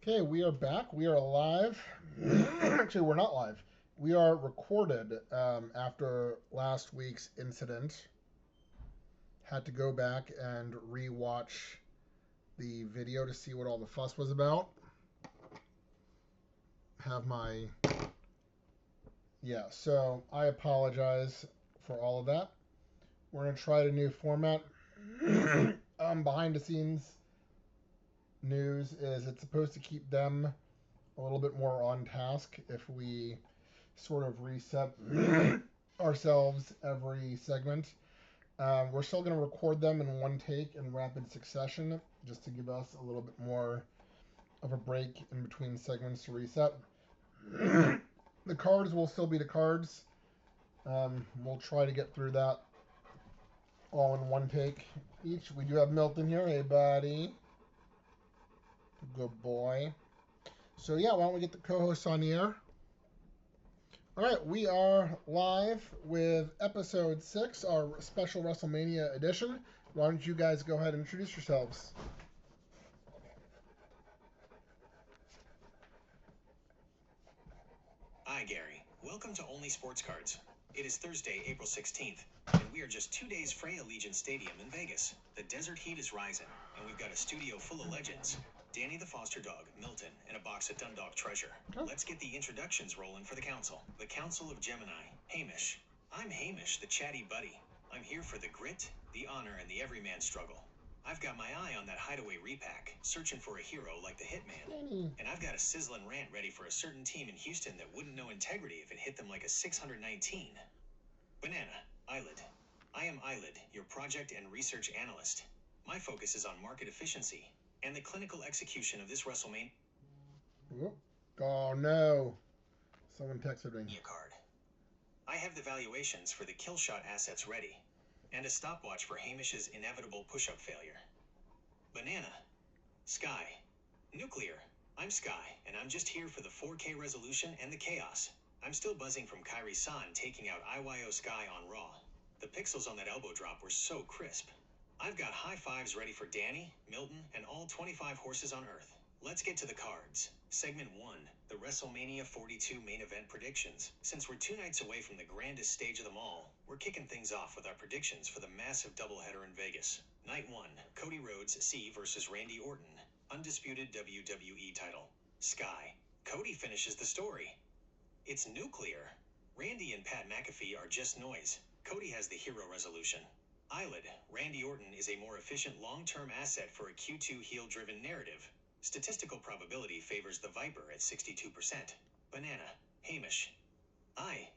Okay, we are back. We are live. Actually, we're not live. We are recorded after last week's incident. Had to go back and re-watch the video to see what all the fuss was about. Have my so I apologize for all of that. We're gonna try a new format. Behind the scenes news is it's supposed to keep them a little bit more on task if we sort of reset ourselves every segment. We're still going to record them in one take in rapid succession just to give us a little bit more of a break in between segments to reset. The cards will still be the cards. We'll try to get through that all in one take each. We do have Milton here. Hey, buddy. Good boy. So, yeah, why don't we get the co hosts on the air? All right, we are live with episode 6, our special WrestleMania edition. Why don't you guys go ahead and introduce yourselves? Hi, Gary. Welcome to Only Sports Cards. It is Thursday, April 16th, and we are just 2 days from Allegiant Stadium in Vegas. The desert heat is rising, and we've got a studio full of legends. Danny the Foster Dog, Milton, and a box of Dundalk Treasure. Let's get the introductions rolling for the Council. The Council of Gemini, Hamish. I'm Hamish, the chatty buddy. I'm here for the grit, the honor, and the everyman struggle. I've got my eye on that hideaway repack, searching for a hero like the Hitman. And I've got a sizzling rant ready for a certain team in Houston that wouldn't know integrity if it hit them like a 619. Banana, Eyelid. I am Eyelid, your project and research analyst. My focus is on market efficiency and the clinical execution of this WrestleMania Oh no. Someone texted me. Card. I have the valuations for the kill shot assets ready, and a stopwatch for Hamish's inevitable push-up failure. Banana. Sky. Nuclear. I'm Sky, and I'm just here for the 4K resolution and the chaos. I'm still buzzing from Kairi-san taking out IYO Sky on Raw. The pixels on that elbow drop were so crisp. I've got high fives ready for Danny, Milton, and all 25 horses on Earth. Let's get to the cards. Segment 1, the WrestleMania 42 main event predictions. Since we're 2 nights away from the grandest stage of them all, we're kicking things off with our predictions for the massive doubleheader in Vegas. Night 1, Cody Rhodes C versus Randy Orton. Undisputed WWE title. Sky. Cody finishes the story. It's nuclear. Randy and Pat McAfee are just noise. Cody has the hero resolution. Eyelid. Randy Orton is a more efficient long-term asset for a Q2 heel-driven narrative. Statistical probability favors the Viper at 62%. Banana. Hamish.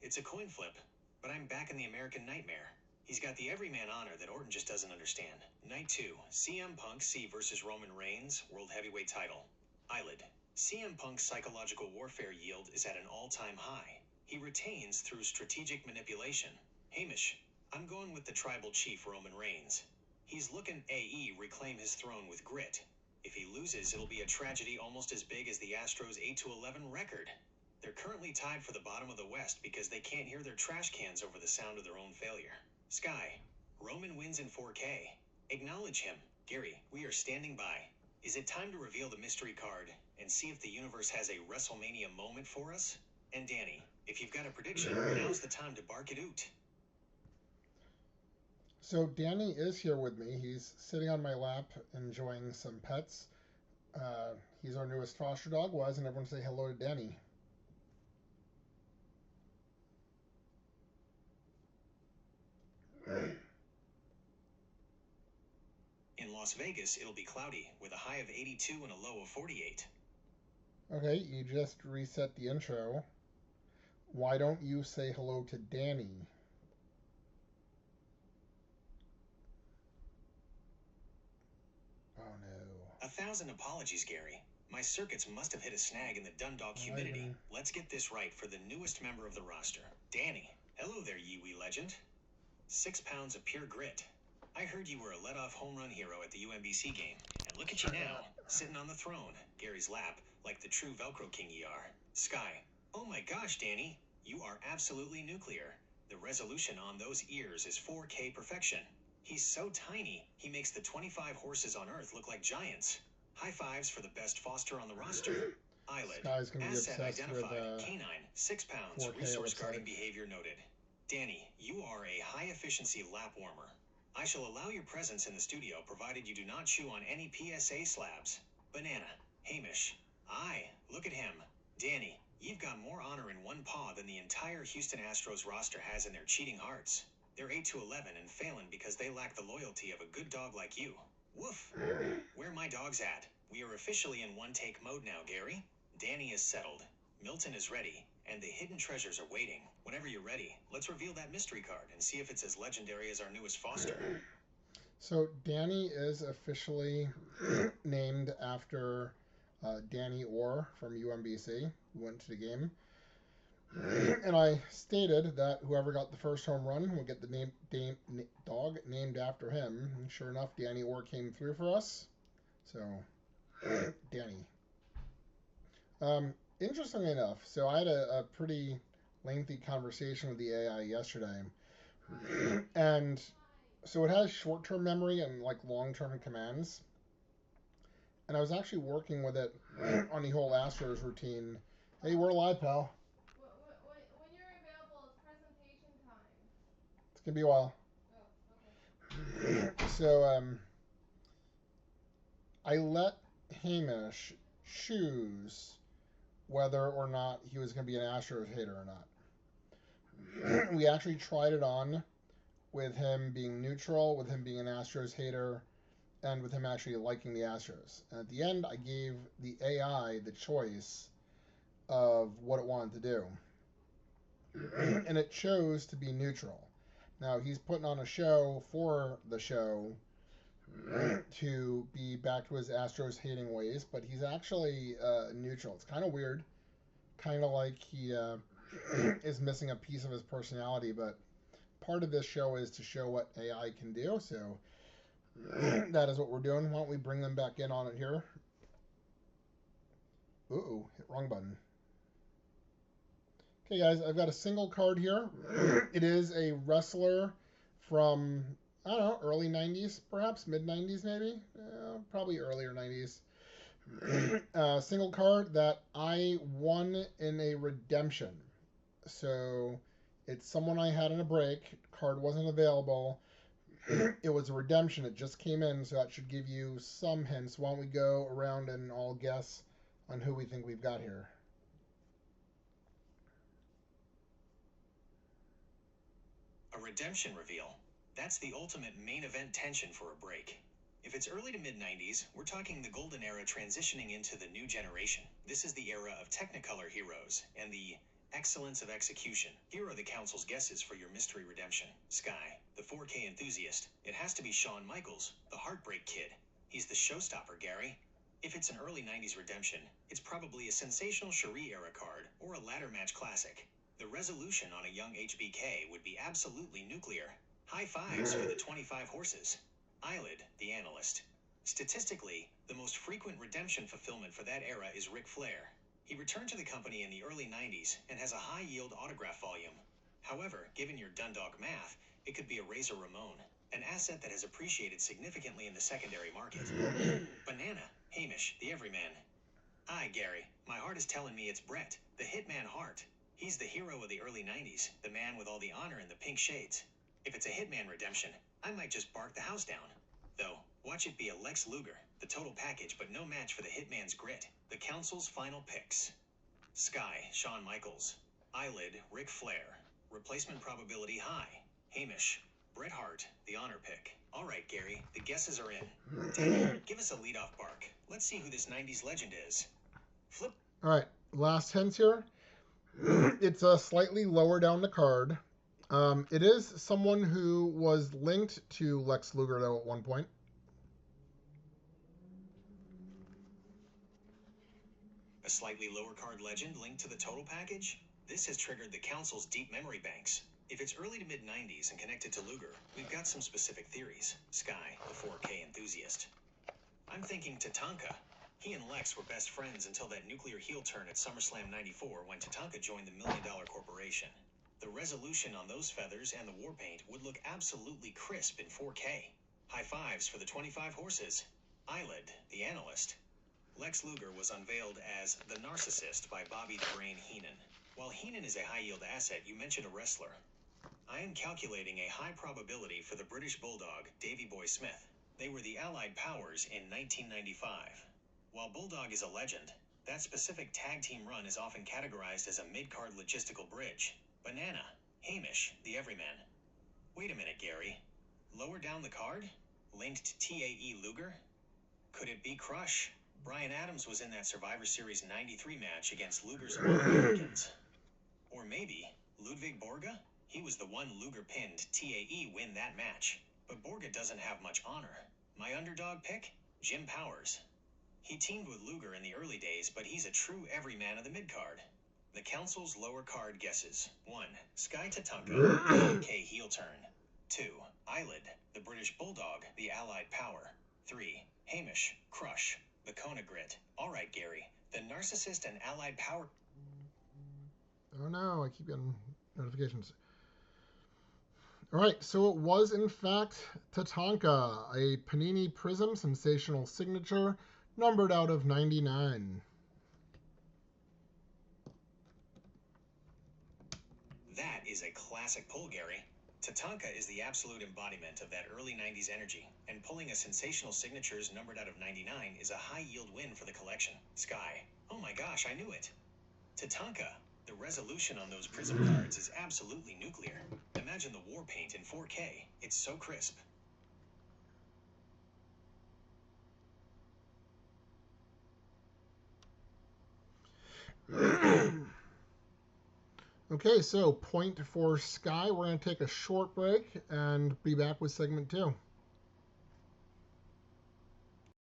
It's a coin flip, but I'm back in the American Nightmare. He's got the everyman honor that Orton just doesn't understand. Night 2, CM Punk C versus Roman Reigns, World Heavyweight title. Eyelid. CM Punk's psychological warfare yield is at an all-time high. He retains through strategic manipulation. Hamish. I'm going with the tribal chief Roman Reigns. He's looking AE reclaim his throne with grit. If he loses, it'll be a tragedy almost as big as the Astros' 8-11 record. They're currently tied for the bottom of the West because they can't hear their trash cans over the sound of their own failure. Sky. Roman wins in 4K. Acknowledge him. Gary, we are standing by. Is it time to reveal the mystery card and see if the universe has a WrestleMania moment for us? And Danny, if you've got a prediction, now's the time to bark it out. So Danny is here with me. He's sitting on my lap enjoying some pets. He's our newest foster dog. Why doesn't everyone say hello to Danny? In Las Vegas, it'll be cloudy with a high of 82 and a low of 48. Okay, you just reset the intro. Why don't you say hello to Danny? Oh no. 1,000 apologies, Gary. My circuits must have hit a snag in the Dundalk humidity. Let's get this right for the newest member of the roster. Danny. Hello there, Yee-Wee legend. 6 pounds of pure grit. I heard you were a let-off home run hero at the UMBC game. And look at you now, sitting on the throne, Gary's lap, like the true Velcro king ye are. Sky. Oh my gosh, Danny. You are absolutely nuclear. The resolution on those ears is 4K perfection. He's so tiny, he makes the 25 horses on Earth look like giants. High fives for the best foster on the roster. Eyelid. Sky's gonna be Asset obsessed with identified. Canine. 6 pounds. 4K, Resource it looks guarding like. behavior noted. Danny, you are a high-efficiency lap warmer. I shall allow your presence in the studio provided you do not chew on any PSA slabs. Banana. Hamish. Aye, look at him. Danny, you've got more honor in one paw than the entire Houston Astros roster has in their cheating hearts. They're 8-11 and failing because they lack the loyalty of a good dog like you. Woof. Where my dog's at? We are officially in one-take mode now, Gary. Danny is settled. Milton is ready. And the hidden treasures are waiting. Whenever you're ready, let's reveal that mystery card and see if it's as legendary as our newest foster. So Danny is officially named after Danny Orr from UMBC, who went to the game. And I stated that whoever got the first home run would get the dog named after him. And sure enough, Danny Orr came through for us. So, Danny. Interestingly enough, so I had a pretty lengthy conversation with the AI yesterday. And so it has short-term memory and like long-term commands. And I was actually working with it on the whole Astros routine. Hey, we're live, pal. When you're available, it's presentation time. It's gonna be a while. Oh, okay. So I let Hamish choose whether or not he was gonna be an Astros hater or not. We actually tried it on with him being neutral, with him being an Astros hater, and with him actually liking the Astros. And at the end, I gave the AI the choice of what it wanted to do. And it chose to be neutral. Now, he's putting on a show for the show to be back to his Astros hating ways, but he's actually neutral. It's kind of weird. Kind of like he is missing a piece of his personality, but part of this show is to show what AI can do, so that is what we're doing. Why don't we bring them back in on it here? Ooh, hit wrong button. Okay, guys, I've got a single card here. It is a wrestler from, I don't know, early 90s, perhaps, mid 90s maybe? Probably earlier 90s. Single card that I won in a redemption. So it's someone I had in a break. Card wasn't available. It was a redemption. It just came in, so that should give you some hints. Why don't we go around and all guess on who we think we've got here? A redemption reveal. That's the ultimate main event tension for a break. If it's early to mid-90s, we're talking the golden era transitioning into the new generation. This is the era of Technicolor heroes and the excellence of execution. Here are the council's guesses for your mystery redemption. Sky, the 4K enthusiast. It has to be Shawn Michaels, the Heartbreak Kid. He's the showstopper, Gary. If it's an early 90s redemption, it's probably a sensational Cherie era card or a ladder match classic. The resolution on a young HBK would be absolutely nuclear. High fives for the 25 horses. Eyelid, the analyst. Statistically, the most frequent redemption fulfillment for that era is Ric Flair. He returned to the company in the early 90s and has a high-yield autograph volume. However, given your Dundalk math, it could be a Razor Ramon, an asset that has appreciated significantly in the secondary market. Banana, Hamish, the everyman. Aye, Gary, my heart is telling me it's Brett, the Hitman Hart. He's the hero of the early 90s, the man with all the honor and the pink shades. If it's a Hitman redemption, I might just bark the house down. Though, watch it be a Lex Luger, the total package but no match for the Hitman's grit. The council's final picks. Sky, Shawn Michaels. Eyelid, Ric Flair. Replacement probability high. Hamish, Bret Hart, the honor pick. All right, Gary, the guesses are in. Danny, give us a leadoff bark. Let's see who this 90s legend is. Flip. All right, last hints here. It's slightly lower down the card. It is someone who was linked to Lex Luger, though, at one point. A slightly lower card legend linked to the total package? This has triggered the council's deep memory banks. If it's early to mid-90s and connected to Luger, we've got some specific theories. Sky, the 4K enthusiast. I'm thinking Tatanka. He and Lex were best friends until that nuclear heel turn at SummerSlam 94 when Tatanka joined the $1 Million Corporation. The resolution on those feathers and the war paint would look absolutely crisp in 4K. High fives for the 25 horses. Eyelid, the analyst. Lex Luger was unveiled as the Narcissist by Bobby the Brain Heenan. While Heenan is a high-yield asset, you mentioned a wrestler. I am calculating a high probability for the British Bulldog, Davey Boy Smith. They were the Allied powers in 1995. While Bulldog is a legend, that specific tag team run is often categorized as a mid-card logistical bridge. Banana, Hamish, the Everyman. Wait a minute, Gary. Lower down the card? Linked to TAE Luger? Could it be Crush? Bryan Adams was in that Survivor Series 93 match against Luger's All-Americans. Or maybe Ludwig Borga? He was the one Luger pinned TAE win that match. But Borga doesn't have much honor. My underdog pick? Jim Powers. He teamed with Luger in the early days, but he's a true everyman of the mid-card. The Council's lower card guesses. 1. Sky Tatanka, K heel turn. 2. Eyelid, the British Bulldog, the Allied power. 3. Hamish, Crush, the Kona Grit. Alright, Gary, the Narcissist and Allied power... Oh no, I keep getting notifications. Alright, so it was in fact Tatanka, a Panini Prism sensational signature, numbered out of 99. That is a classic pull, Gary. Tatanka is the absolute embodiment of that early 90s energy, and pulling a sensational signatures numbered out of 99 is a high-yield win for the collection. Sky. Oh my gosh, I knew it. Tatanka. The resolution on those Prism cards is absolutely nuclear. Imagine the war paint in 4K. It's so crisp. Okay, so point for Sky. We're going to take a short break and be back with segment 2.